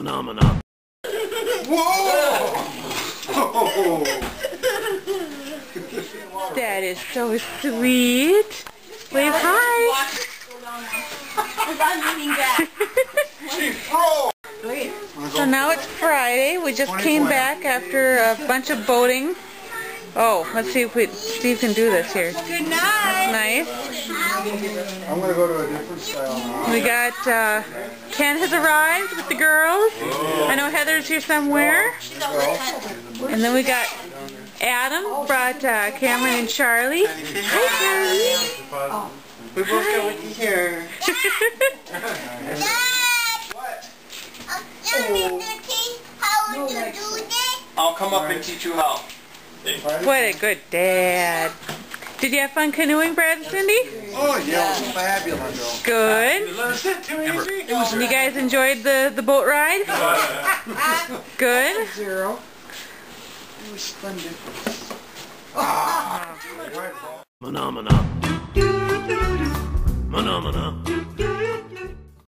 Phenomena. Whoa! That is so sweet. Wave hi. So now it's Friday. We just came back after a bunch of boating. Oh, let's see if Steve can do this here. Good night. Nice. I'm going to go to a different style now. We got, Ken has arrived with the girls. I know Heather's here somewhere. And then we got Adam brought Cameron and Charlie. Hi, Charlie. We both got with you here. I'll come up and teach you how. What a good dad. Did you have fun canoeing, Brad and Cindy? Oh, yeah, it was fabulous. Good. You guys enjoyed the boat ride? Good. Zero. It was splendid. Phenomena. Phenomena.